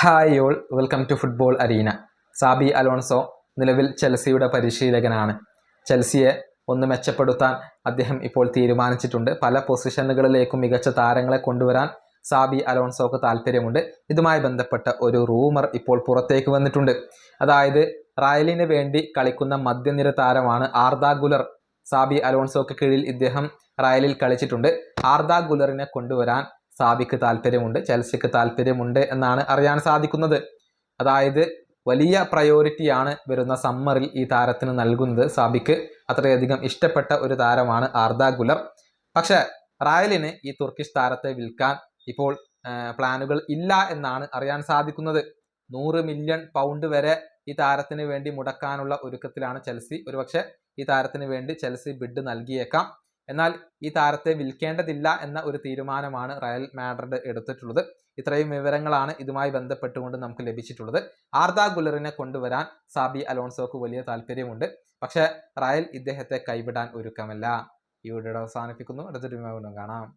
Hi all, welcome to football arena. Xabi Alonso നിലവിൽ ചെൽസിയുടെ പരിശീലകനാണ്. ചെൽസിയെ ഒന്ന് മെച്ചപ്പെടുത്താൻ അദ്ദേഹം ഇപ്പോൾ തീരുമാനിച്ചിട്ടുണ്ട്. പല പൊസിഷനുകളിലേക്കും മികച്ച താരങ്ങളെ കൊണ്ടുവരാൻ സാബി അലോൺസോക്ക് താല്പര്യമുണ്ട്. ഇതുമായി ബന്ധപ്പെട്ട ഒരു റൂമർ ഇപ്പോൾ പുറത്തേക്ക് വന്നിട്ടുണ്ട്. അതായത് റയലിന് വേണ്ടി കളിക്കുന്ന മധ്യനിര താരമാണ് ആർദ ഗുലർ. സാബി അലോൺസോക്ക് കീഴിൽ ഇദ്ദേഹം റയലിൽ കളിച്ചിട്ടുണ്ട്. ആർദ ഗുലറിനെ കൊണ്ടുവരാൻ സാബിക്ക് താല്പര്യമുണ്ട്, ചെൽസിക്ക് താല്പര്യമുണ്ട് എന്നാണ് അറിയാൻ സാധിക്കുന്നത്. അതായത് വലിയ പ്രയോറിറ്റിയാണ് വരുന്ന സമ്മറിൽ ഈ താരത്തിന് നൽകുന്നത്. സാബിക്ക് അത്രയധികം ഇഷ്ടപ്പെട്ട ഒരു താരമാണ് ആർദ ഗുലർ. പക്ഷേ റയലിന് ഈ തുർക്കിഷ് താരത്തെ വിൽക്കാൻ ഇപ്പോൾ പ്ലാനുകൾ ഇല്ല എന്നാണ് അറിയാൻ സാധിക്കുന്നത്. 100 മില്യൺ പൗണ്ട് വരെ ഈ താരത്തിന് വേണ്ടി മുടക്കാനുള്ള ഒരുക്കത്തിലാണ് ചെൽസി. ഒരുപക്ഷെ ഈ താരത്തിന് വേണ്ടി ചെൽസി ബിഡ് നൽകിയേക്കാം. എന്നാൽ ഈ താരത്തെ വിൽക്കേണ്ടതില്ല എന്ന ഒരു തീരുമാനമാണ് റയൽ മാഡ്രിഡ് എടുത്തിട്ടുള്ളത്. ഇത്രയും വിവരങ്ങളാണ് ഇതുമായി ബന്ധപ്പെട്ടുകൊണ്ട് നമുക്ക് ലഭിച്ചിട്ടുള്ളത്. ആർദ ഗുലറിനെ കൊണ്ടുവരാൻ സാബി അലോൺസോക്ക് വലിയ താല്പര്യമുണ്ട്. പക്ഷേ റയൽ ഇദ്ദേഹത്തെ കൈവിടാൻ ഒരുക്കമല്ല. ഈ വീഡിയോ അവസാനിപ്പിക്കുന്നു. അടുത്തൊരു വീണ്ടും കാണാം.